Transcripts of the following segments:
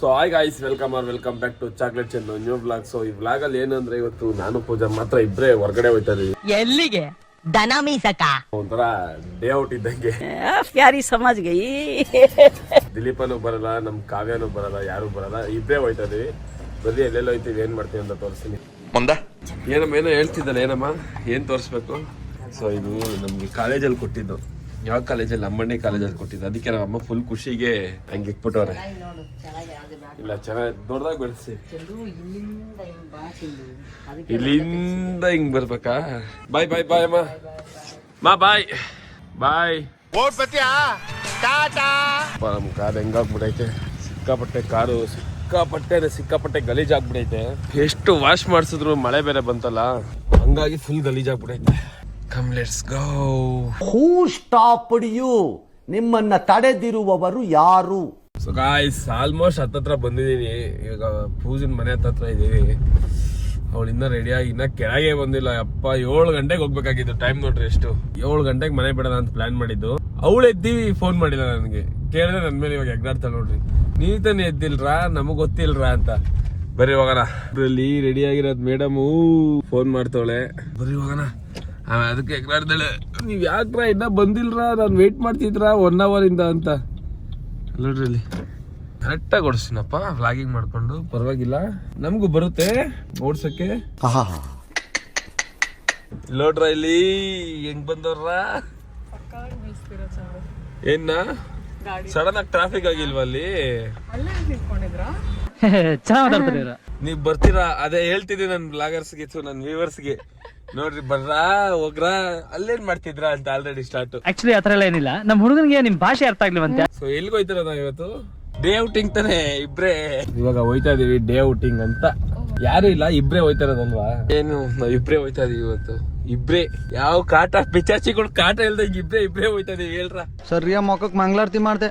So hi guys, welcome back to chocolate ಚೆಂಡು new blog. So ಈ blog ಅಲ್ಲಿ ಏನಂದ್ರೆ ಇವತ್ತು ನಾನು ಪೂಜಾ ಮಾತ್ರ ಇಬ್ರೇ ಹೊರಗಡೆ ಹೋಯ್ತಾ ಇದೀವಿ. ಎಲ್ಲಿಗೆ? ದನ ಮೀಸಕ ಒಂಥರ ಡೇ ಔಟ್ ಇದ್ದಂಗೆ. ಪ್ಯಾರಿ ಸಮಾಜ್ಗೆ ದಿಲೀಪನು ಬರಲ್ಲ, ನಮ್ ಕಾವ್ಯನೂ ಬರಲ್ಲ, ಯಾರು ಬರಲ್ಲ, ಇಬ್ರೇ ಹೋಯ್ತಾ ಇದೀವಿ. ಬರೀ ಎಲ್ಲೆಲ್ಲ ಹೋಯ್ತೀವಿ, ಏನ್ ಮಾಡ್ತೀವಿ ಅಂತ ತೋರಿಸ್ತೀನಿ. ಏನಮ್ಮ ಏನೋ ಹೇಳ್ತಿದ್ದಲ್ಲ, ಏನಮ್ಮ ಏನ್ ತೋರಿಸ್ಬೇಕು? ಸೊ ಇದು ನಮ್ಗೆ ಕಾಲೇಜಲ್ಲಿ ಕೊಟ್ಟಿದ್ದು. ಯಾವ ಕಾಲೇಜಲ್ಲಿ? ಅಮ್ಮಣ್ಣಿ ಕಾಲೇಜಲ್ಲಿ ಕೊಟ್ಟಿದ್ದು. ಅದಕ್ಕೆ ನಮ್ಮ ಅಮ್ಮ ಫುಲ್ ಖುಷಿಗೆ ಹಂಗೆ ಇಟ್ಬಿಟ್ಟವ್ರೆ. ಇಲ್ಲ ಚೆನ್ನಾಗಿ ದೊಡ್ಡದಾಗಿ ಬೆಳೆಸಿ. ಇಲ್ಲಿಂದ ಹಿಂಗ್ ಬರ್ಬೇಕಾ? ಬಾಯ್ ಬಾಯ್ ಬಾಯ್ ಅಮ್ಮ, ಬಾಯ್ ಬಾಯ್. ನಮ್ ಕಾರ್ ಹೆಂಗಾಗ್ಬಿಡೈತೆ, ಸಿಕ್ಕಾಪಟ್ಟೆ ಗಲೀಜಾಗ್ಬಿಡೈತೆ. ಎಷ್ಟು ವಾಶ್ ಮಾಡಿಸಿದ್ರು ಮಳೆ ಬೇರೆ ಬಂತಲ್ಲ, ಹಂಗಾಗಿ ಫುಲ್ ಗಲೀಜಾಗ್ಬಿಡೈತೆ. Come let's go. Who stopped you? ನಿಮ್ಮನ್ನ ತಡೆದಿರುವವರು ಯಾರು? ಸೊ ಗಾಯ್ಸ್, ಆಲ್ಮೋಸ್ಟ್ ಹತ್ತತ್ರ ಬಂದಿದೀನಿ. ಈಗ ಪೂಜನ್ ಮನೆ ಹತ್ತತ್ರ ಇದೀವಿ. ಅವಳಿನ್ನ ರೆಡಿಯಾಗಿ ಇನ್ನ ಕೆಳಗೆ ಬಂದಿಲ್ಲ. ಅಪ್ಪ 7 ಗಂಟೆಗೆ ಹೋಗ್ಬೇಕಾಗಿತ್ತು. ಟೈಮ್ ನೋಡ್ರಿ ಎಷ್ಟು, 7 ಗಂಟೆಗೆ ಮನೆ ಬಿಡೋಣ ಅಂತ ಪ್ಲಾನ್ ಮಾಡಿದ್ದು. ಅವಳು ಎದ್ದೀವಿ, ಫೋನ್ ಮಾಡಿಲ್ಲ ನನಗೆ. ಕೇಳಿದ್ರೆ ನನ್ ಮೇಲೆ ಇವಾಗ ಎಗ್ರಾಡ್ತಾಳೆ ನೋಡ್ರಿ. ನೀವ್ ತಾನೇ ಎದ್ದಿಲ್ರಾ, ನಮಗ್ ಗೊತ್ತಿಲ್ರಾ ಅಂತ. ಬರೀ ಹೋಗೋಣ. ಇದ್ರಲ್ಲಿ ರೆಡಿ ಆಗಿರೋದ್ ಮೇಡಮು ಫೋನ್ ಮಾಡ್ತಾವಳೆ. ಬರೀ ಹೋಗೋಣ. ಅದಕ್ಕೆ ಎಗ್ರಾಡ್ದಾಳೆ, ನೀವ್ ಯಾಕ್ರಾ ಇನ್ನ ಬಂದಿಲ್ರಾ, ನಾನು ವೇಟ್ ಮಾಡ್ತಿದ್ರಾ 1 hour ಇಂದ ಅಂತ. ನೋಡ್ರಿ ಇಲ್ಲಿ ಕರೆಕ್ಟಾಗಿ ಓಡಿಸ್ತೀನಪ್ಪ, ವ್ಲಾಗಿಂಗ್ ಮಾಡ್ಕೊಂಡು. ಪರವಾಗಿಲ್ಲ, ನಮಗೂ ಬರುತ್ತೆ ಓಡ್ಸಕ್ಕೆ. ನೋಡ್ರ ಇಲ್ಲಿ ಹೆಂಗ್ ಬಂದವ್ರ. ಏನ ಸಡನ್ ಆಗಿ ಟ್ರಾಫಿಕ್ ಆಗಿಲ್ವಾ ಅಲ್ಲಿ? ನೀವ್ ಬರ್ತೀರಾ? ಅದೇ ಹೇಳ್ತಿದ್ದೆ ನನ್ ಬ್ಲಾಗರ್ಸ್ಗೆ, ನನ್ ವ್ಯೂವರ್ಸ್ಗೆ. ನೋಡ್ರಿ ಬರ್ರಾ ಹೋಗ್ರಾ, ಅಲ್ಲೇನ್ ಮಾಡ್ತಿದ್ರಾ ಅಂತ ಆಲ್ರೆಡಿ ಸ್ಟಾರ್ಟ್. ಆಕ್ಚುಲಿ ಆತರ ಎಲ್ಲ ಏನಿಲ್ಲ, ನಮ್ ಹುಡುಗನಿಗೆ ನಿಮ್ ಭಾಷೆ ಅರ್ಥ ಆಗ್ಲಿವಂತೆ. ಸೊ ಎಲ್ಲಿಗೆ ಹೋಯ್ತಾರ ನಾವ್ ಇವತ್ತು? ಡೇ ಔಟಿಂಗ್ ತಾನೆ ಇಬ್ರೇ. ಇವಾಗ ಹೋಯ್ತಾ ಇದೀವಿ ಡೇ ಔಟಿಂಗ್ ಅಂತ. ಯಾರು ಇಲ್ಲ, ಇಬ್ರೇ ಹೋಯ್ತಾ ಇರೋದಲ್ವಾ? ಏನು ನಾವ್ ಇಬ್ರೇ ಹೋಯ್ತಾ ಇದೀವಿ ಇವತ್ತು. ಇಬ್ರೇ. ಯಾವ ಕಾಟ ಪಿಚಾಚಿಗಳು ಕಾಟ ಇಲ್ದ ಇಬ್ರೇ ಹೋಯ್ತಾ ಇದೀವಿ. ಹೇಳ್ರ ಸರಿಯ ಮೊಕ್ಕಕ್ ಮಂಗಳಾರತಿ ಮಾಡ್ದೆ.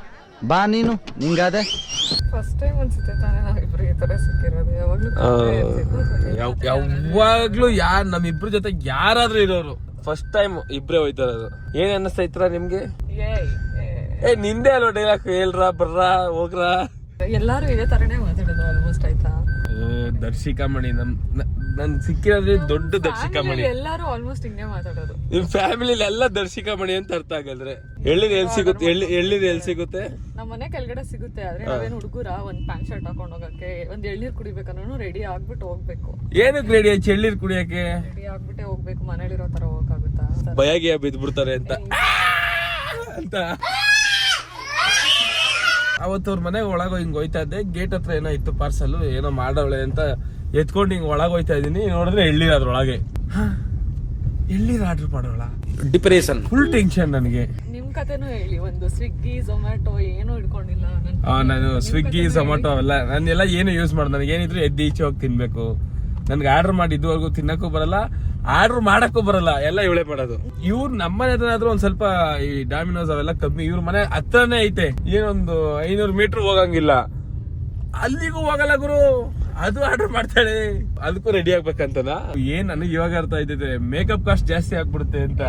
ಬಾ ನೀನು, ನಿಂಗಾದೆ ಫಸ್ಟ್ ಟೈಮ್ ಅನ್ಸುತ್ತೆ ತಾನೇ ನಾವಿಬ್ರು ಈ ತರ ಸಿಕ್ಕಿರೋದು. ಯಾವಾಗ್ಲೂ ನಮ್ಮಿಬ್ರ ಜೊತೆ ಯಾರಾದ್ರೂ ಇರೋರು ಫಸ್ಟ್ ಟೈಮ್ ಇಬ್ರೇ ಹೋಯ್ತಾ ಇರೋದು. ಏನ್ ಅನ್ನಿಸ್ತೈತ್ರ ನಿಮ್ಗೆ? ನಿಂದೆ ಅಲ್ವಾ ಡೈಲಾಗ್? ಹೇಳ್ರ ಬರ್ರಾ ಹೋಗ್ರಾ. ಎಲ್ಲಾರು ಇದೇ ತರನೇ ಮಾತಾಡೋದು ಆಲ್ಮೋಸ್ಟ್. ಆಯ್ತಾ, ದರ್ಶಿಕಾಮಣಿ ನನ್ ಸಿಕ್ಕಿರೋದ್ರೆ ದೊಡ್ಡ ದರ್ಶಿಕಾಮಣಿ. ಎಲ್ಲಾರು ಆಲ್ಮೋಸ್ಟ್ ಹಿಂಗೆ ಮಾತಾಡೋದು. ನಿಮ್ ಫ್ಯಾಮಿಲಿ ಎಲ್ಲ ದರ್ಶಿಕಾಮಣಿ ಅಂತ ಅರ್ಥ ಆಗಲ್ರೆ. ಎಳ್ಳಿದ್ ಎಲ್ಲಿ ಸಿಗುತ್ತೆ? ನಮ್ಮ ಮನೆ ಕೆಳಗಡೆ ಸಿಗುತ್ತೆ. ಆದ್ರೆ ನಾವೇನ್ ಹುಡುಗರ ಒಂದ್ ಪ್ಯಾಂಟ್ ಶರ್ಟ್ ಹಾಕೊಂಡ್ ಹೋಗಕ್ಕೆ, ಒಂದ್ ಎಳ್ನೀರ್ ಕುಡಿಬೇಕನ್ನೋ ರೆಡಿ ಆಗ್ಬಿಟ್ಟು ಹೋಗ್ಬೇಕು. ಏನಕ್ಕೆ ರೆಡಿ ಆಯ್ತು? ಎಳ್ನೀರ್ ಕುಡಿಯಕ್ಕೆ ರೆಡಿ ಆಗ್ಬಿಟ್ಟೆ ಹೋಗ್ಬೇಕು. ಮನೇಲಿರೋ ತರ ಹೋಗಕ್ಕಾಗುತ್ತಾ? ಭಯಾಗಿಯ ಬಿದ್ಬಿಡ್ತಾರೆ ಅಂತ. ಅವತ್ತು ಅವ್ರ ಮನೆಗೆ ಒಳಗ ಹಿಂಗ್ ಹೋಯ್ತಾ ಇದ್ದೆ. ಗೇಟ್ ಹತ್ರ ಏನೋ ಇತ್ತು, ಪಾರ್ಸಲ್ ಏನೋ ಮಾಡವಳೆ ಅಂತ ಎತ್ಕೊಂಡು ಹಿಂಗ್ ಒಳಗ ಹೋಯ್ತಾ ಇದೀನಿ. ನೋಡಿದ್ರೆ ಎಳ್ಳೀರ್ ಅದ್ರೊಳಗೆ. ಎಳ್ಳೀರ್ ಆರ್ಡರ್ ಮಾಡೋಳ? ಡಿಪ್ರೆಷನ್, ಫುಲ್ ಟೆನ್ಷನ್ ನನಗೆ. ನಿಮ್ ಕತೆನೂ ಹೇಳಿ. ಒಂದು ಸ್ವಿಗ್ಗಿ ಝೊಮ್ಯಾಟೊ ಏನು ಇಟ್ಕೊಂಡಿಲ್ಲ ನಾನು. ಸ್ವಿಗ್ಗಿ ಝೊಮ್ಯಾಟೊ ಅವೆಲ್ಲ ನಾನೆಲ್ಲ ಏನು ಯೂಸ್ ಮಾಡೋದು. ನನಗೆ ಏನಿದ್ರು ಎದ್ದು ಈಚೆ ಹೋಗಿ ತಿನ್ಬೇಕು. ನನ್ಗೆ ಆರ್ಡರ್ ಮಾಡಿ ಇದುವರೆಗೂ ತಿನ್ನಕ್ಕೂ ಬರಲ್ಲ, ಆರ್ಡರ್ ಮಾಡಕ್ಕೂ ಬರಲ್ಲ. ಎಲ್ಲ ಇವಳೆ ಮಾಡೋದು. ಇವ್ರು ನಮ್ಮನೆ ಹತ್ರ ಒಂದ್ ಸ್ವಲ್ಪ ಈ ಡಾಮಿನೋಸ್ ಅವೆಲ್ಲ ಕಮ್ಮಿ. ಇವ್ರ ಮನೆ ಹತ್ರನೇ ಐತೆ. ಏನೊಂದು 500 ಮೀಟರ್ ಹೋಗಂಗಿಲ್ಲ. ಅಲ್ಲಿಗೂ ಹೋಗಲ್ಲ ಗುರು. ಅದು ಆರ್ಡರ್ ಮಾಡ್ತಾಳೆ. ಅದಕ್ಕೂ ರೆಡಿ ಆಗ್ಬೇಕಂತನಾ? ಏನ್ ನನಗೆ ಇವಾಗ ಅರ್ಥ ಆಯ್ತೈತೆ, ಮೇಕಪ್ ಕಾಸ್ಟ್ ಜಾಸ್ತಿ ಆಗ್ಬಿಡುತ್ತೆ ಅಂತ.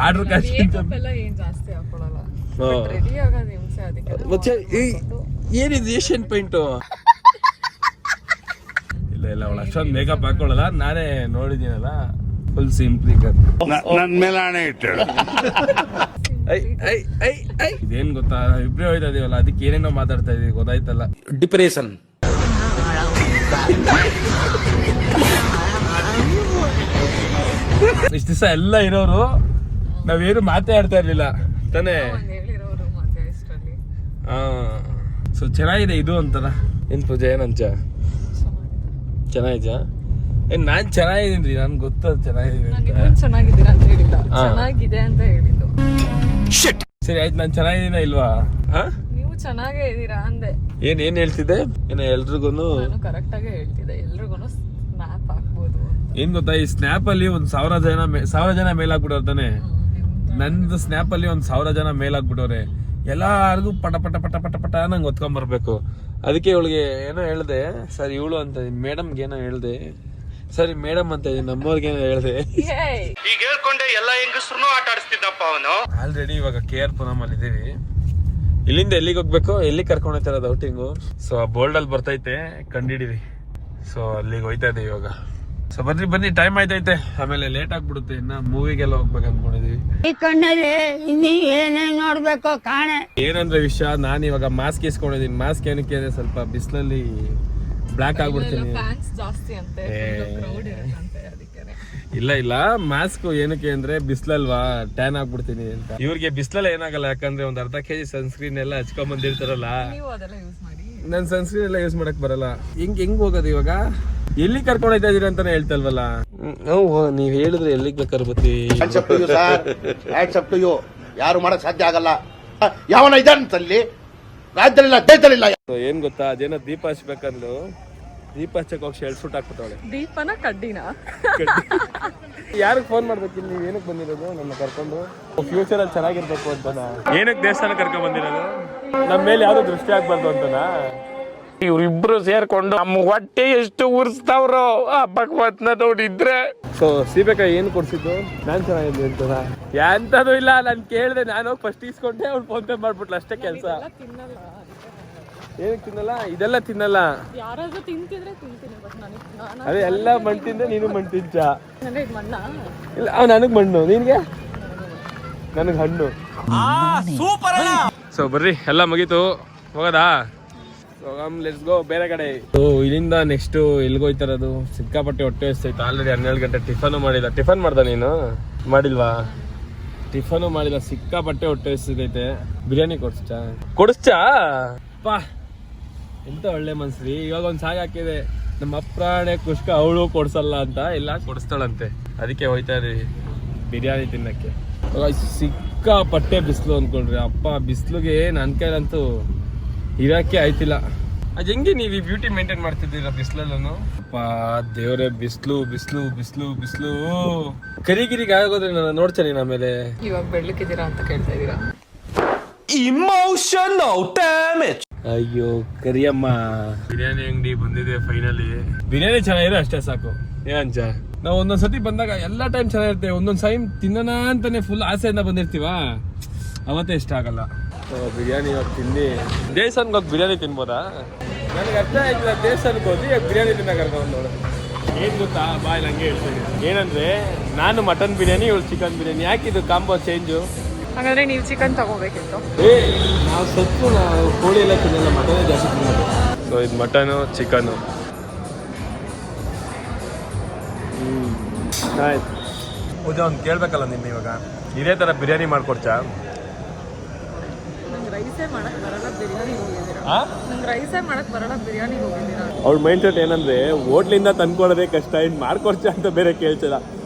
ಆರ್ಡರ್ ಕಾಸ್ಟ್ ಏನ್ ಜಾಸ್ತಿ ಹಾಕೊಳಲ್ಲ. ರೆಡಿ ಆಗೋದು ಹಿಂಸೆ. ಅದಕ್ಕೆ ಮತ್ತೆ ಏನಿದು ಏಷ್ಯನ್ ಪೇಂಟ್? ಇಲ್ಲ ಅವಳು ಅಷ್ಟೊಂದು ಮೇಕಪ್ ಹಾಕೊಳ್ಳಲ್ಲ. ನಾನೇ ನೋಡಿದೀನಲ್ಲ, ಫುಲ್ ಸಿಂಪ್ಲಿ. ನನ್ ಮೇಲೆ ಹಣೆ ಇಟ್ಟಳು. ಇದೇನ್ ಗೊತ್ತಾ, ಇಬ್ರೇ ಹೋಯ್ತಾ ಇದೀವಲ್ಲ, ಅದಕ್ಕೆ ಏನೇನೋ ಮಾತಾಡ್ತಾ ಇದೀವಿ ಗೊತ್ತಾಯ್ತಲ್ಲ. ಡಿಪ್ರೆಷನ್. ಇಷ್ಟ ದಿವಸ ಎಲ್ಲ ಇರೋರು ನಾವೇನು ಮಾತೇ ಆಡ್ತಾ ಇರ್ಲಿಲ್ಲ ತಾನೇ. ಹೇಳಿರೋರು ಮತ್ತೆ ಇಷ್ಟರಲ್ಲಿ. ಸೊ ಚೆನ್ನಾಗಿದೆ ಇದು ಒಂಥರ. ಏನ್ ಪೂಜೆ ಏನಂಚ ಚೆನ್ನಾಗಿದ್ಯಾ? ನಾನ್ ಚೆನ್ನಾಗಿದ್ದೀನಿ, ನನ್ಗೆ ಗೊತ್ತದ ಚೆನ್ನಾಗಿದ್ದೀನಿ. ಚೆನ್ನಾಗಿದ್ದೀರಾ ಅಂತ ಹೇಳಿಲ್ಲ, ಚೆನ್ನಾಗಿದೆ ಅಂತ ಹೇಳಿದ್ದು. ಸರಿ ಆಯ್ತು, ನಾನ್ ಚೆನ್ನಾಗಿದ್ದೀನ ಇಲ್ವಾ? ನೀವು ಚೆನ್ನಾಗೇ ಇದೀರಾ ಅಂದೆ. ಏನ್ ಹೇಳ್ತಿದ್ದೆ? ಏನೋ ಎಲ್ರಿಗೂನು ಕರೆಕ್ಟ್ ಆಗೇ ಹೇಳ್ತಿದ್ದೆ. ಎಲ್ರಿಗೂನು ಸ್ನ್ಯಾಪ್ ಹಾಕ್ಬೋದು. ಏನ್ ಗೊತ್ತಾ, ಈ ಸ್ನ್ಯಾಪ್ ಅಲ್ಲಿ 1,000 ಜನ ಮೇಲಾಗ್ಬಿಟ್ಟವ್ರ ತಾನೆ. ನಂದು ಸ್ನ್ಯಾಪ್ ಅಲ್ಲಿ 1,000 ಜನ ಮೇಲಾಗ್ಬಿಟ್ಟವ್ರೆ. ಎಲ್ಲಾರ್ಗು ಪಟ ಪಟ ಪಟ ಪಟ ಪಟ ನಂಗೆ ಒತ್ಕೊಂಡ್ ಬರ್ಬೇಕು. ಅದಕ್ಕೆ ಇವಳಿಗೆ ಏನೋ ಹೇಳ್ದೆ. ಸರಿ ಇವಳು ಅಂತ ಮೇಡಮ್ಗೆ ಏನೋ ಹೇಳ್ದೆ. ಸರಿ ಮೇಡಮ್ ಅಂತ ನಮ್ಮವ್ರಿಗೇನೋ ಹೇಳ್ದೆ. ಈಗ ಹೇಳ್ಕೊಂಡೆ ಎಲ್ಲ ಹೆಂಗಸ್ರು ಆಟ ಆಡಿಸ್ತಿದ್ದಪ್ಪ ಅವನು. ಆಲ್ರೆಡಿ ಇವಾಗ KR ಪುರಂ ಅಲ್ಲಿ ಇದೀವಿ. ಇಲ್ಲಿಂದ ಎಲ್ಲಿಗೆ ಹೋಗ್ಬೇಕು, ಎಲ್ಲಿ ಕರ್ಕೊಂಡು ಹೋಗ್ತಾರದು ಔಟಿಂಗು. ಸೊ ಬೋಲ್ಡ್ ಅಲ್ಲಿ ಬರ್ತೈತೆ, ಕಂಡಿಡೀರಿ. ಸೊ ಅಲ್ಲಿಗೆ ಹೋಯ್ತಾ ಇದೆ ಇವಾಗ. ಸೊ ಬನ್ನಿ ಟೈಮ್ ಆಯ್ತೈತೆ, ಆಮೇಲೆ ಲೇಟ್ ಆಗ್ಬಿಡುತ್ತೆ. ಇನ್ನ ಮೂವಿಗೆಲ್ಲ ಹೋಗ್ಬೇಕು ಅನ್ಕೊಂಡಿದೀವಿ. ಈ ಕಣ್ಣಲ್ಲಿ ಇನ್ನೀ ಏನೇನ್ ನೋಡ್ಬೇಕು ಕಾಣೆ. ಏನಂದ್ರೆ ವಿಷಯ, ನಾನು ಇವಾಗ ಮಾಸ್ಕ್ ಇಸ್ಕೊಂಡಿದೀನಿ. ಮಾಸ್ಕ್ ಏನಕ್ಕೆ ಅಂದ್ರೆ ಸ್ವಲ್ಪ ಬಿಸಿಲಲ್ಲಿ ಬ್ಲಾಕ್ ಆಗ್ಬಿಡ್ತೀನಿ. ಫ್ಯಾನ್ಸ್ ಜಾಸ್ತಿ ಅಂತೆ, ಕ್ರೌಡ್ ಇರುತ್ತಂತೆ ಅದಕ್ಕೆ. ಇಲ್ಲ ಮಾಸ್ಕ್ ಏನಕ್ಕೆ ಅಂದ್ರೆ ಬಿಸ್ಲಲ್ವಾ, ಟ್ಯಾನ್ ಆಗ್ಬಿಡ್ತೀನಿ ಅಂತ. ಇವ್ರಿಗೆ ಬಿಸ್ಲಲ್ಲ ಏನಾಗಲ್ಲ, ಯಾಕಂದ್ರೆ ಒಂದ್ ಅರ್ಧ ಕೆಜಿ ಸನ್ಸ್ಕ್ರೀನ್ ಎಲ್ಲ ಹಚ್ಕೊಂಡ್ ಬಂದಿರ್ತಾರಲ್ಲ. ನೀವು ಅದೆಲ್ಲ ಯೂಸ್ ಮಾಡಿ. ನನ್ ಸನ್ಸ್ಕ್ರೀನ್ ಎಲ್ಲ ಯೂಸ್ ಮಾಡಕ್ ಬರಲ್ಲ. ಹೆಂಗ್ ಹೋಗೋದು ಇವಾಗ? ಎಲ್ಲಿ ಕರ್ಕೊಂಡು ಹೋಗ್ತಾ ಇದೀರಿ ಅಂತಾನೆ ಹೇಳ್ತಲ್ವಲ್ಲ. ನೀವ್ ಹೇಳಿದ್ರೆ ಎಲ್ಲಿಗೆ ಬೇಕಾದ್ರೆ ಬತ್ತಿ. ಯಾರು ಮಾಡಕ್ ಸಾಧ್ಯ ಆಗಲ್ಲ. ಯಾವನ ಇದ್ದಾನಂತಲ್ಲಿ ರಾಜ್ಯದಲ್ಲಿಲ್ಲ, ದೇಶದಲ್ಲಿಲ್ಲ. ಏನ್ ಗೊತ್ತಾ, ಅದೇನೋ ದೀಪ ಹಚ್ಬೇಕಂದ್ರು, ದೀಪ ಹಚ್ಚಕ್ ಹೋಗಿ ಶೆಲ್ ಶೂಟ್ ಹಾಕ್ಬಿಟ್ಟವಳೆ. ದೀಪನ ಕಡ್ಡಿನ ಯಾರಿಗೆ ಫೋನ್ ಮಾಡ್ಬೇಕು? ಇಲ್ಲಿ ನೀವ್ ಏನಕ್ಕೆ ಬಂದಿರೋದು ನನ್ನ ಕರ್ಕೊಂಡು? ಫ್ಯೂಚರ್ ಅಲ್ಲಿ ಚೆನ್ನಾಗಿರ್ಬೇಕು ಅಂತನಾ? ಏನಕ್ಕೆ ದೇವಸ್ಥಾನ ಕರ್ಕೊಂಡ್ ಬಂದಿರೋದು? ನಮ್ಮ ಮೇಲೆ ಯಾವ್ದು ದೃಷ್ಟಿ ಆಗ್ಬಾರ್ದು ಅಂತನಾ? ಇವ್ರಿಬ್ರು ಸೇರ್ಕೊಂಡು ನಮ್ಮ ಹೊಟ್ಟೆ ಎಷ್ಟು ಉರ್ಸ್ತಾವ್ರೋ ಆ ಭಗವತ್ನ ನೋಡಿದ್ರೆ. ಸೊ ಸೀಬೇಕಾಯಿ ಏನ್ ಕೊಡ್ಸಿದ್ದು? ನಾನ್ ಚೆನ್ನಾಗಿದ್ದೆ ಅಂತನಾ? ಎಂತದು ಇಲ್ಲ, ನಾನ್ ಕೇಳ್ದೆ, ನಾನು ಹೋಗಿ ಫಸ್ಟ್ ಇಸ್ಕೊಂಡೆ, ಅವ್ಳು ಫೋನ್ ಪೇ ಮಾಡ್ಬಿಟ್ಲು, ಅಷ್ಟೇ ಕೆಲಸ. ತಿನ್ನಲ್ಲ. ಏನಕ್ಕೆ ತಿನ್ನಲ್ಲ? ಇದೆಲ್ಲ ತಿನ್ನಲ್ಲ. ಯಾರಾದ್ರೂ ತಿಂತಿದ್ರೆ ತಿಂತೀನಿ, ಬಟ್ ನನಗೆ ಅದೇ ಎಲ್ಲ ಮಣ್ಣು ತಿಂದೆ, ನೀನು ಮಣ್ಣು ತಿಂಚ. ಇದು ಮಣ್ಣ ಇಲ್ಲ, ನನಗ್ ಮಣ್ಣು, ನಿನ್ಗೆ ನನಗ್ ಹಣ್ಣು. ಸೊ ಬರ್ರಿ, ಎಲ್ಲ ಮುಗೀತು, ಹೋಗದಾ? ಲೆಟ್ಸ್ ಗೋ ಬೇರೆ ಕಡೆ. ಇಲ್ಲಿಂದ ನೆಕ್ಸ್ಟ್ ಎಲ್ಗೋಯ್ತಾರದು? ಸಿಕ್ಕಾಪಟ್ಟೆ ಹೊಟ್ಟೆ ಎಸ್ತೈತೆ. ಆಲ್ರೆಡಿ 12 ಗಂಟೆ ಟಿಫನ್ ಮಾಡಿಲ್ಲ. ಟಿಫನ್ ಮಾಡ್ದ ನೀನು? ಮಾಡಿಲ್ವಾ? ಟಿಫನು ಮಾಡಿಲ್ಲ, ಸಿಕ್ಕಾಪಟ್ಟೆ ಹೊಟ್ಟೆ ಎಸ್ತೈತೆ. ಬಿರಿಯಾನಿ ಕೊಡಿಸ್ಚಾ ಪಾ, ಎಂತ ಒಳ್ಳೆ ಮನ್ಸ್ರಿ. ಇವಾಗ ಒಂದ್ ಸಾಂಗ್ ಹಾಕಿದೆ, ನಮ್ಮ ಅಪ್ರಾಣೆ ಕುಷ್ಕ ಅವಳು ಕೊಡ್ಸಲ್ಲ ಅಂತ. ಇಲ್ಲ, ಕೊಡಿಸ್ತಾಳಂತೆ, ಅದಕ್ಕೆ ಹೋಯ್ತಾ ಇದೀವಿ ಬಿರಿಯಾನಿ ತಿನ್ನಕ್ಕೆ. ಸಿಕ್ಕಾಪಟ್ಟೆ ಬಿಸಿಲು ಅಂದ್ಕೊಂಡ್ರಿ. ಅಪ್ಪ ಬಿಸಿಲುಗೆ ನನ್ನ ಕೈಲಂತೂ ಇರಕ್ಕೆ ಆಯ್ತಿಲ್ಲ. ಅದ್ ಹೆಂಗೆ ನೀವು ಈ ಬ್ಯೂಟಿ ಮೇಂಟೈನ್ ಮಾಡ್ತಿದ್ದೀರಾ ಬಿಸಿಲಲ್ಲೂ? ಅಪ್ಪ ದೇವ್ರೆ, ಬಿಸಿಲು ಬಿಸಿಲು ಬಿಸಿಲು ಬಿಸಿಲು. ಕರಿಗಿರಿಗೆ ಆಗೋದ್ರೆ ನಾನು ನೋಡ್ತೇನೆ ಆಮೇಲೆ. ಇವಾಗ ಬೆಳ್ಳಕ್ಕಿದ್ದೀರಾ ಅಂತ ಕೇಳ್ತಾ ಇದೀರಾ? Emotional damage. ಅಯ್ಯೋ ಕರಿಯಮ್ಮ, ಬಿರಿಯಾನಿ ಅಂಗಡಿ ಬಂದಿದೆ ಫೈನಲಿ. ಬಿರಿಯಾನಿ ಚೆನ್ನಾಗಿರೋ ಅಷ್ಟೇ ಸಾಕು. ಏನಂಚ, ನಾವು ಒಂದೊಂದ್ಸತಿ ಬಂದಾಗ ಎಲ್ಲಾ ಟೈಮ್ ಚೆನ್ನಾಗಿರ್ತೇವೆ, ಒಂದೊಂದ್ ಟೈಮ್ ತಿನ್ನೋಣ ಅಂತಾನೆ ಫುಲ್ ಆಸೆಯಿಂದ ಬಂದಿರ್ತೀವ, ಅವತ್ತೇ ಇಷ್ಟ ಆಗಲ್ಲ. ಬಿರಿಯಾನಿ ಇವಾಗ ತಿಂದು ದೇವಸ್ಥಾನಕ್ಕೆ ಹೋಗಿ ಬಿರಿಯಾನಿ ತಿನ್ಬೋದಾ? ನನಗೆ ಅರ್ಥ ಆಯ್ತಿಲ್ಲ. ದೇವಸ್ಥಾನಕ್ಕೆ ಹೋಗಿ ಬಿರಿಯಾನಿ ತಿನ್ನಕ್ಕೆ ಕರ್ಕೊಂಡು ನೋಡು. ಏನ್ ಗೊತ್ತಾ, ಬಾಯ್ ಹಂಗೆ ಹೇಳ್ತೀನಿ. ಏನಂದ್ರೆ ನಾನು ಮಟನ್ ಬಿರಿಯಾನಿ, ಇವಳು ಚಿಕನ್ ಬಿರಿಯಾನಿ. ಯಾಕಿದು ಕಾಂಬೋ ಚೇಂಜು? ಹಾಗಾದ್ರೆ ನೀವು ಚಿಕನ್ ತಗೋಬೇಕಿತ್ತು. ನಾವು ಸತ್ತು ನಾವು ಕೋಳಿ ಎಲ್ಲ ತಿನ್ನಲ್ಲ, ಮಟನೇ ಜಾಸ್ತಿ ತಿನ್ನೋದು. ಸೊ ಇದು ಮಟನು ಚಿಕನು. ಆಯ್ತು ಪೂಜಾ, ಒಂದು ಕೇಳ್ಬೇಕಲ್ಲ ನಿನ್ನ, ಇವಾಗ ಇದೇ ಥರ ಬಿರಿಯಾನಿ ಮಾಡ್ಕೊಡ್ಚಾ? ನಂಗೆ ರೈಸೇ ಮಾಡಕ್ ಬರಲ್ಲ, ಬಿರಿಯಾನಿ ಹೋಗಿದ್ದೀರಾ? ನಂಗೆ ರೈಸೇ ಮಾಡಕ್ ಬರಲ್ಲ, ಬಿರಿಯಾನಿ ಹೋಗಿದ್ದೀರಾ? ಅವ್ಳ ಮೈಂಡ್ ಸೆಟ್ ಏನಂದ್ರೆ ಹೋಟ್ಲಿಂದ ತಂದ್ಕೊಡೋದೇ ಕಷ್ಟ, ಇನ್ನು ಮಾಡ್ಕೊಡ್ಚಾ ಅಂತ ಬೇರೆ ಕೇಳ್ತಿಲ್ಲ.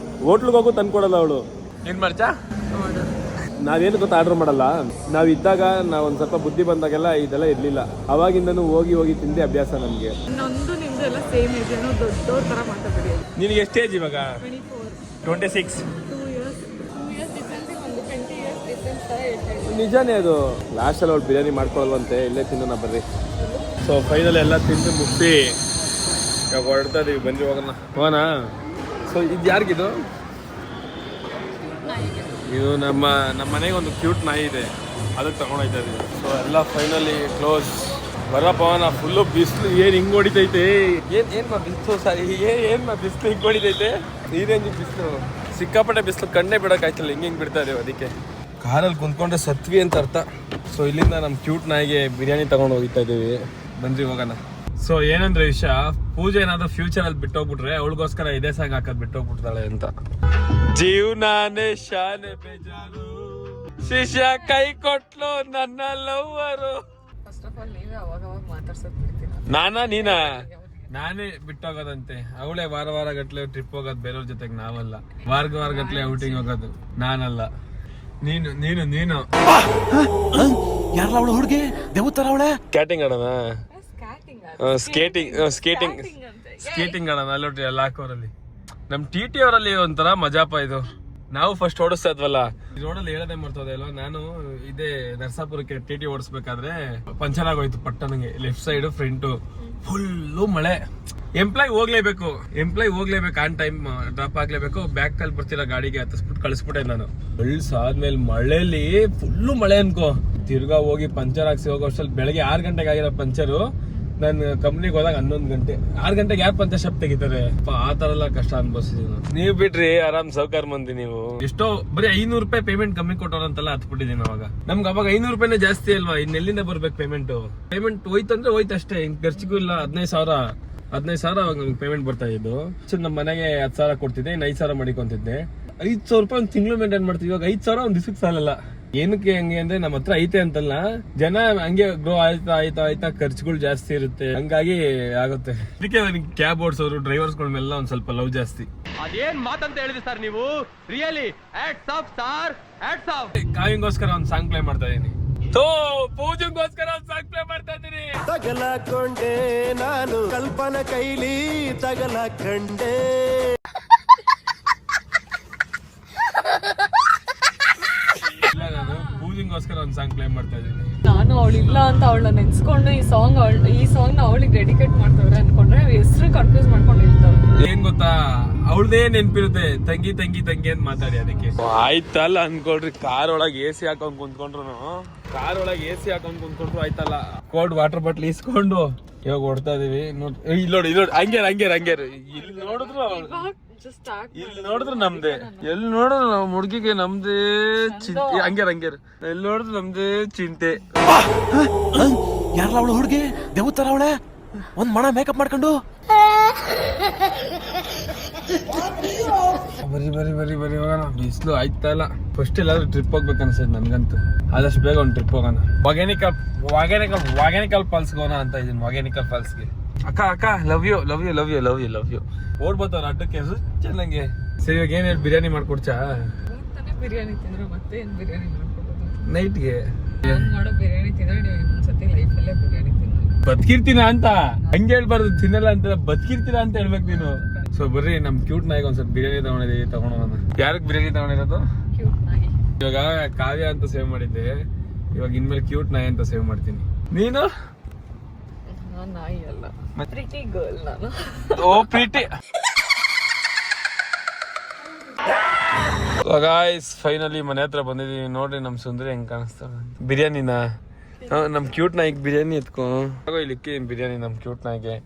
ಹೋಟ್ಲಿಗೆ ಹೋಗು ತಂದ್ಕೊಡಲ್ಲ ಅವಳು. ಏನು ಮಾಡ್ಚಾ? ನಾವೇನು ಗೊತ್ತಾ, ಆರ್ಡರ್ ಮಾಡಲ್ಲ. ನಾವು ಇದ್ದಾಗ ನಾವು ಒಂದು ಸ್ವಲ್ಪ ಬುದ್ಧಿ ಬಂದಾಗೆಲ್ಲ ಇದೆಲ್ಲ ಇರಲಿಲ್ಲ. ಅವಾಗಿಂದನೂ ಹೋಗಿ ಹೋಗಿ ತಿಂದೆ ಅಭ್ಯಾಸ ನಮಗೆ. ಇನ್ನೊಂದು ನಿಮ್ದು ಎಲ್ಲ ಸೇಮ್ ಏಜ್, ಏನೋ ದೊಡ್ಡವ್ರ ಥರ ಮಾತಾಡ್ಬೇಡಿ. ನಿನಗೆ ಎಷ್ಟು ಏಜ್ ಇವಾಗ? 24. 26. 2 years ಡಿಫ್ರೆನ್ಸ್, ಒಂದು 20 years ಡಿಫ್ರೆನ್ಸ್ ಥರ ಹೇಳ್ತಾ ಇದ್ದೀನಿ. ನಿಜಾನೇ ಅದು. ಲಾಸ್ಟಲ್ಲಿ ಅವ್ಳು ಬಿರಿಯಾನಿ ಮಾಡ್ಕೊಳ್ಳಲ್ವಂತೆ, ಇಲ್ಲೇ ತಿನ್ನೋಣ ಬರ್ರಿ. ಸೊ ಫೈನಲ್ ಎಲ್ಲ ತಿಂದು ಮುಗಿಸಿ ಇವಾಗ ಹೊರಡ್ತಾ ಇದೀವಿ. ಬನ್ನಿ ಹೋಗೋಣ. ಸೊ ಇದು ಯಾರಿಗಿದು? ಇದು ನಮ್ಮ ಮನೆಗೆ ಒಂದು ಕ್ಯೂಟ್ ನಾಯಿ ಇದೆ, ಅದಕ್ಕೆ ತಗೊಂಡೋಗ್ತಾ ಇದೀವಿ. ಸೊ ಎಲ್ಲ ಫೈನಲಿ ಕ್ಲೋಸ್. ಬರಪ್ಪವನ ಫುಲ್ಲು ಬಿಸಿಲು ಏನು ಹಿಂಗೆ ಹೊಡಿತೈತೆ. ಏನು ಬಿಸಿಲು ಸಾರಿ, ಏನು ಬಿಸಿಲು ಹಿಂಗೆ ಹೊಡಿತೈತೆ. ನೀರೇನು ಬಿಸಿಲು, ಸಿಕ್ಕಾಪಟ್ಟೆ ಬಿಸಿಲು, ಕಣ್ಣೇ ಬಿಡೋಕ್ಕಾಯ್ತಿಲ್ಲ, ಹಿಂಗೆ ಬಿಡ್ತಾ ಇದ್ದೇವೆ. ಅದಕ್ಕೆ ಕಾರಲ್ಲಿ ಕುಂತ್ಕೊಂಡ್ರೆ ಸತ್ವಿ ಅಂತ ಅರ್ಥ. ಸೊ ಇಲ್ಲಿಂದ ನಮ್ಮ ಕ್ಯೂಟ್ ನಾಯಿಗೆ ಬಿರಿಯಾನಿ ತಗೊಂಡು ಹೋಗ್ತಾ ಇದ್ದೀವಿ. ಬನ್ರಿ ಹೋಗೋಣ. ಸೊ ಏನಂದ್ರೆ ವಿಷಯ, ಪೂಜೆ ಏನಾದ್ರು ಫ್ಯೂಚರಲ್ಲಿ ಬಿಟ್ಟೋಗ್ಬಿಟ್ರೆ ಅವಳಿಗೋಸ್ಕರ ಇದೇ ಸಾಂಗ್ ಹಾಕೋದು ಬಿಟ್ಟೋಗ್ಬಿಡ್ತಾಳೆ ಅಂತ. ಜೀವನಾನೇ ಶಾನೆ ಬೇಜಾರು, ಶಿಷ್ಯ ಕೈ ಕೊಟ್ಲು ನನ್ನ ಲವ್ವರು. ಫಸ್ಟ್ ಆಫ್ ಆಲ್ ನೀವೇ ಅವಾಗ ಮಾತಾಡ್ಸೋದು ಬಿಡ್ತೀರಾ? ನೀನಾ? ನಾನೇ ಬಿಟ್ಟೋಗೋದಂತೆ. ಅವಳೇ ವಾರ ಗಟ್ಲೆ ಟ್ರಿಪ್ ಹೋಗೋದು ಬೇರೆಯವ್ರ ಜೊತೆಗೆ, ನಾವಲ್ಲ. ವಾರ ಗಟ್ಲೆ ಔಟಿಂಗ್ ಹೋಗೋದು ನಾನಲ್ಲ, ನೀನು. ಯಾರಲ್ಲ ಅವಳು ಹುಡುಗಿ? ದೇವತರ ಅವಳೆ. ಸ್ಕೇಟಿಂಗ್ ಆಡೋಣ? ಸ್ಕೇಟಿಂಗ್ ಸ್ಕೇಟಿಂಗ್ ಆಡೋಣ ಅಲ್ಲೊಟ್ಟಿ ಎಲ್ಲ ಹಾಕೋರಲ್ಲಿ. ನಮ್ TT ಅವರಲ್ಲಿ ಒಂಥರ ಮಜಾಪ ಇದು. ನಾವು ಫಸ್ಟ್ ಓಡಿಸ್ತಾ ಇದ್ವಲ್ಲ, ಈ ರೋಡಲ್ಲಿ ಹೇಳದೆ ಮರ್ತೋದೆ ಅಲ್ವಾ. ನಾನು ಇದೇ ನರಸಾಪುರಕ್ಕೆ TT ಓಡಿಸ್ಬೇಕಾದ್ರೆ ಪಂಚರ್ ಆಗೋಯ್ತು ಪಟ್ಟನಂಗೆ. ಲೆಫ್ಟ್ ಸೈಡ್ ಫ್ರಂಟು ಫುಲ್ಲು ಮಳೆ. ಎಂಪ್ಲಾಯ್ ಹೋಗ್ಲೇಬೇಕು ಆನ್ ಟೈಮ್ ಡ್ರಾಪ್ ಆಗ್ಲೇಬೇಕು. ಬ್ಯಾಕ್ ಅಲ್ಲಿ ಬರ್ತಿರೋ ಗಾಡಿಗೆ ಹತ್ತಿಸ್ಬಿಟ್ಟು ಕಳಿಸ್ಬಿಟ್ಟೆ ನಾನು. ಆದ್ಮೇಲೆ ಮಳೆಲಿ ಫುಲ್ಲು ಮಳೆ ಅನ್ಕೋ, ತಿರ್ಗಾ ಹೋಗಿ ಪಂಚರ್ ಹಾಕ್ಸಿ ಹೋಗೋ ಅಷ್ಟರಲ್ಲಿ ಬೆಳಗ್ಗೆ 6 ಗಂಟೆಗೆ ಆಗಿರೋ ಪಂಚರು ನಾನು ಕಂಪ್ನಿಗೆ ಹೋದಾಗ 11 ಗಂಟೆ. 6 ಗಂಟೆಗೆ ಯಾರು ಪಂಚರ್ ಶಾಪ್ ತೆಗಿತಾರೆ? ಆ ತರ ಎಲ್ಲ ಕಷ್ಟ ಅನ್ಭವಿಸಿದೀನಿ. ನೀವ್ ಬಿಟ್ರಿ ಆರಾಮ್ ಸೌಕರ್ ಮಂದಿ ನೀವು. ಎಷ್ಟೋ ಬರೀ 500 ರೂಪಾಯಿ ಪೇಮೆಂಟ್ ಕಮ್ಮಿ ಕೊಟ್ಟೋರಂತೆಲ್ಲ ಹತ್ಬಿಟ್ಟಿದೀನಿ ಅವಾಗ. ನಮ್ಗೆ ಅವಾಗ 500 ರೂಪಾಯಿನೇ ಜಾಸ್ತಿ ಅಲ್ವಾ, ಇನ್ನೆಲ್ಲಿಂದ ಬರ್ಬೇಕು ಪೇಮೆಂಟ್ ಹೋಯ್ತಂದ್ರೆ ಹೋಯ್ತು ಅಷ್ಟೇ. ಖರ್ಚಿಗೂ ಇಲ್ಲ. 15,000 ಅವಾಗ ನಮ್ಗೆ ಪೇಮೆಂಟ್ ಬರ್ತಾ ಇದ್ದು. ನಮ್ಮ ಮನೆಗೆ 10,000 ಕೊಡ್ತಿದ್ದೆ, ಇನ್ನು 5,000 ಮಾಡಿಕೊಂತಿದ್ದೆ. 5,000 ರೂಪಾಯಿ ಒಂದು ತಿಂಗಳು ಮೇಂಟೈನ್ ಮಾಡ್ತೀವಿ. ಇವಾಗ 5,000 ಒಂದ್ ದಿವಸಕ್ಕೆ ಸಾಲಲ್ಲ. ಏನಕ್ಕೆ ಹಂಗೆ ಅಂದ್ರೆ ನಮ್ಮ ಹತ್ರ ಐತೆ ಅಂತಲ್ಲ, ಜನ ಹಂಗೆ ಗ್ರೋ ಆಯ್ತಾ ಖರ್ಚುಗಳು ಜಾಸ್ತಿ ಇರುತ್ತೆ, ಹಂಗಾಗಿ ಆಗುತ್ತೆ. ಅದಕ್ಕೆ ನನಗೆ ಕ್ಯಾಬ್ ಓಡಿಸೋರು ಡ್ರೈವರ್ಸ್ಗಳ ಮೇಲೆ ಒಂದ್ ಸ್ವಲ್ಪ ಲವ್ ಜಾಸ್ತಿ. ಅದೇನ್ ಮಾತಂತ ಹೇಳಿದ್ರಿ ಸರ್ ನೀವು? Really hats off sir, hats off. ಕಾವಿಂಗೋಸ್ಕರ ಒಂದ್ ಸಾಂಗ್ ಪ್ಲೇ ಮಾಡ್ತಾ ಇದೀನಿ. ಪೂಜೆಗೋಸ್ಕರ ಒಂದ್ ಸಾಂಗ್ ಪ್ಲೇ ಮಾಡ್ತಾ ಇದೀನಿ. ತಗಲಕೊಂಡೆ ನಾನು ಕಲ್ಪನ ಕೈಲಿ ತಗಲಕೊಂಡೆ. ನಾನು ಪೂಜೆಗೋಸ್ಕರ ಒಂದ್ ಸಾಂಗ್ ಪ್ಲೇ ಮಾಡ್ತಾ ಇದೀನಿ. ನಾನು ಅವಳಿಲ್ಲ ಅಂತ ಅವಳನ್ನ ನೆನ್ಸ್ಕೊಂಡು ಈ ಸಾಂಗ್ ನ ಅವಳಿಗೆ ಡೆಡಿಕೇಟ್ ಮಾಡ್ತಾವ್ರೆ ಅನ್ಕೊಂಡ್ರೆ ಹೆಸರು ಕನ್ಫ್ಯೂಸ್ ಮಾಡ್ಕೊಂಡು ಇರ್ತಾವೆ. ಏನ್ ಗೊತ್ತಾ, ಅವಳದೇ ನೆನ್ಪಿರುತ್ತೆ, ತಂಗಿ ಅಂತ ಮಾತಾಡಿ. ಅದಕ್ಕೆ ಆಯ್ತಲ್ಲ ಅನ್ಕೊಳ್ರಿ. ಕಾರ್ ಒಳಗೆ AC ಹಾಕೊಂಡ್ ಕುಂತ್ಕೊಂಡ್ರು ಆಯ್ತಲ್ಲ. ಕೋಲ್ಡ್ ವಾಟರ್ ಬಾಟ್ಲ್ ಇಸ್ಕೊಂಡು ಇವಾಗ ಹೊಡ್ತಾ ಇದೀವಿ. ಇಲ್ಲಿ ನೋಡಿ ಹಂಗೇರ್ ಇಲ್ಲಿ ನೋಡಿದ್ರು ನಮ್ದೇ, ಎಲ್ಲಿ ನೋಡಿದ್ರು ನಾವು ಹುಡುಗಿಗೆ ನಮ್ದೇ ಚಿಂತೆ. ಹಂಗೇರ್ ಎಲ್ಲಿ ನೋಡಿದ್ರು ನಮ್ದೇ ಚಿಂತೆ. ಯಾರಲ್ಲ ಅವಳು ಹುಡುಗಿ? ದೇವತರ ಅವಳೆ, ಒಂದ್ ಮಣ ಮೇಕಪ್ ಮಾಡ್ಕೊಂಡು. ಬರೀ ಹೋಗೋಣ. ಬಿಸಿಲು ಆಯ್ತಾ ಇಲ್ಲ. ಫಸ್ಟ್ ಎಲ್ಲಾದ್ರೂ ಟ್ರಿಪ್ ಹೋಗ್ಬೇಕು ಅನ್ಸದ್ ನನ್ಗಂತೂ. ಆದಷ್ಟು ಬೇಗ ಒಂದು ಟ್ರಿಪ್ ಹೋಗೋಣ. ವಾಗೆನಿಕಲ್ ಫಾಲ್ಸ್ ಹೋಗೋಣ ಅಂತ ಇದೀನಿ. ವಾಗೆನಿಕಲ್ ಫಾಲ್ಸ್ಗೆ. ಅಕ್ಕ ಲವ್ ಯು ಓಡ್ಬೋತಾರ ಅಡ್ಡಕ್ಕೆ ಚೆನ್ನಾಗೆ. ಸರಿ, ಇವಾಗ ಏನ್ ಹೇಳಿ ಬಿರಿಯಾನಿ ಮಾಡ್ಕೊಡ್ಚಾ? ಬಿರಿಯಾನಿ ತಿಂದ್ರೆ ಮತ್ತೆ ಏನ್ ಬಿರಿಯಾನಿ ಮಾಡ್ಕೊಡೋದು? ನೈಟ್ಗೆ ಮಾಡೋ ಬಿರಿಯಾನಿ ತಿಂದ್ರೆ ನೀವು ಇನ್ನೊಂದ್ಸತಿ ಲೈಫಲ್ಲೇ ಬಿರಿಯಾನಿ ತಿನ್ನೋದು. ಬದುಕಿರ್ತೀನ ಅಂತ ಹಂಗೆ ಹೇಳ್ಬಾರ್ದು, ತಿನ್ನಲ್ಲ ಅಂತ, ಬದುಕಿರ್ತೀರ ಅಂತ ಹೇಳ್ಬೇಕು ನೀನು. ಸೊ ಬರ್ರಿ, ನಮ್ ಕ್ಯೂಟ್ ನಾಯಿಗೆ ಒಂದ್ಸಲ ಬಿರಿಯಾನಿ ತಗೊಂಡೋಣ. ಯಾರಿಗೆ ಬಿರಿಯಾನಿ ತಗೊಂಡಿರೋದು? ಕ್ಯೂಟ್ ನಾಯಿ. ಇವಾಗ ಕಾವ್ಯ ಅಂತ ಸೇವ್ ಮಾಡಿದ್ದೆ, ಇವಾಗ ಇನ್ಮೇಲೆ ಕ್ಯೂಟ್ ನಾಯಿ ಅಂತ ಸೇವ್ ಮಾಡ್ತೀನಿ. ನೀನು? ನಾನು ನಾಯಿ ಅಲ್ಲ, ಪ್ರಿಟಿ ಗರ್ಲ್ ನಾನು. ಓ ಪ್ರೀತಿ. ಗಾಯ್ಸ್ ಫೈನಲಿ ಮನೆ ಹತ್ರ ಬಂದಿದೀವಿ. ನೋಡ್ರಿ ನಮ್ ಸುಂದರಿ ಹೆಂಗ್ ಕಾಣಿಸ್ತಾವ. ಬಿರಿಯಾನಿನ ನಮ್ ಕ್ಯೂಟ್ ನಾಯಿಗೆ ಬಿರಿಯಾನಿ ಎತ್ಕೊ ಇಲ್ಲಿಕ್ಕೆ. ಬಿರಿಯಾನಿ ನಮ್ ಕ್ಯೂಟ್ ನಾಯಿಗೆ.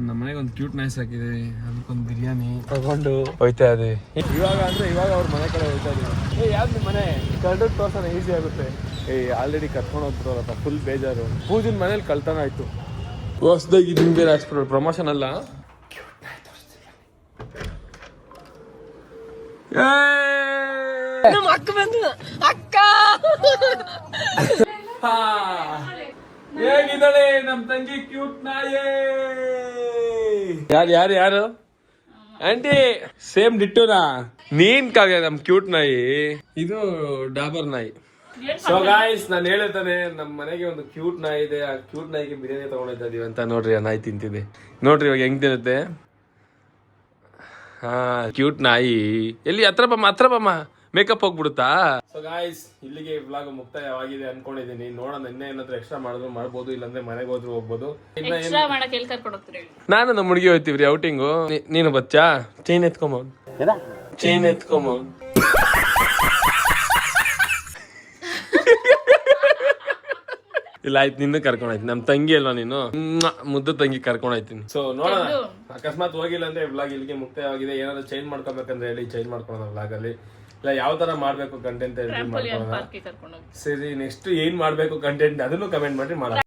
ನಮ್ಮ ಮನೆಗೆ ಒಂದು ಕ್ಯೂಟ್ ನಾಯಿ ಸಾಕಿದೆ, ಅದಕ್ಕೊಂದು ಬಿರಿಯಾನಿ ತಗೊಂಡು ಹೋಯ್ತಾ ಇದೀವಿ. ಇವಾಗ ಅವ್ರ ಮನೆ ಕಡೆ ಹೋಯ್ತಾ ಇದೀವಿ. ಯಾವ್ದು ನಿಮ್ಮ ಮನೆ? ಕಳ್ದು ತೋರ್ಸೋಣ, ಈಸಿ ಆಗುತ್ತೆ. ಆಲ್ರೆಡಿ ಕರ್ಕೊಂಡು ಹೋಗ್ತಾರಪ್ಪ, ಫುಲ್ ಬೇಜಾರು. ಪೂಜಿನ ಮನೇಲಿ ಕಳ್ತನ ಆಯ್ತು. ಹೊಸದಾಗಿ ನಿಮ್ಗೆ ಹಾಕ್ಸ್ಬಿಡೋರು, ಪ್ರಮೋಷನ್ ಅಲ್ಲ. ಹೇಗಿದ್ದಾಳೆ ನಮ್ ತಂಗಿ ಕ್ಯೂಟ್ ನಾಯಿ? ಯಾರು ಆಂಟಿ? ಸೇಮ್ ಡಿಟ್ಟೋನಾ? ನೀನ್ ಕಾವ್ಯ ನಮ್ ಕ್ಯೂಟ್ ನಾಯಿ, ಇದು ಡಾಬರ್ ನಾಯಿ. ಸೊ ಗಾಯ್ಸ್ ನಾನು ಹೇಳ್ತಾನೆ, ನಮ್ ಮನೆಗೆ ಒಂದು ಕ್ಯೂಟ್ ನಾಯಿ ಇದೆ. ಆ ಕ್ಯೂಟ್ ನಾಯಿಗೆ ಬಿರಿಯಾನಿ ತಗೊಂಡಿದ್ದ ಇದೀವಿ ಅಂತ. ನೋಡ್ರಿ ಆ ನಾಯಿ ತಿಂತಿದೆ, ನೋಡ್ರಿ ಇವಾಗ ಹೆಂಗ್ ತಿನ್ನುತ್ತೆ. ಹಾ, ಕ್ಯೂಟ್ ನಾಯಿ. ಎಲ್ಲಿ ಹತ್ರ ಬಮ್ಮ ಮೇಕಪ್ ಹೋಗ್ಬಿಡುತ್ತಾ? ಸೊ ಗಾಯ್ಸ್ ಇಲ್ಲಿಗೆ ವ್ಲಾಗ್ ಮುಕ್ತಾಯವಾಗಿದೆ ಅನ್ಕೊಂಡಿದೀನಿ. ನೋಡೋಣ, ಇನ್ನೇ ಏನಾದ್ರು ಎಕ್ಸ್ಟ್ರಾ ಮಾಡಿದ್ರು ಮಾಡ್ಬೋದು, ಇಲ್ಲಾಂದ್ರೆ ಮನೆಗೆ ಹೋದ್ರು ಹೋಗ್ಬೋದು. ನಾನು ನಮ್ಮ ಹುಡುಗಿ ಹೋಗ್ತೀವ್ರಿ ಔಟಿಂಗು. ನೀನು ಬಚ್ಚಾ ಚೈನ್ ಎತ್ಕೊಂಬೋದು. ಇಲ್ಲ ಆಯ್ತು, ನಿನ್ನ ಕರ್ಕೊಂಡಾಯ್ತು. ನಮ್ ತಂಗಿ ಅಲ್ವಾ ನೀನು, ಮುದ್ದು ತಂಗಿ ಕರ್ಕೊಂಡಾಯ್ತೀನಿ. ಸೊ ನೋಡೋಣ, ಅಕಸ್ಮಾತ್ ಹೋಗಿಲ್ಲ ಅಂದ್ರೆ ವ್ಲಾಗ್ ಇಲ್ಲಿಗೆ ಮುಕ್ತಾಯವಾಗಿದೆ. ಏನಾದ್ರು ಚೇಂಜ್ ಮಾಡ್ಕೋಬೇಕಂದ್ರೆ ಹೇಳಿ, ಚೇಂಜ್ ಮಾಡ್ಕೊಳ್ಳೋಣ ವ್ಲಾಗ್ ಅಲ್ಲಿ. ಇಲ್ಲ ಯಾವ ತರ ಮಾಡ್ಬೇಕು ಕಂಟೆಂಟ್ ಮಾಡ್ಕೊಳ್ಳೋಣ. ಸರಿ, ನೆಕ್ಸ್ಟ್ ಏನ್ ಮಾಡ್ಬೇಕು ಕಂಟೆಂಟ್ ಅದನ್ನು ಕಮೆಂಟ್ ಮಾಡಿ ಮಾಡೋಣ.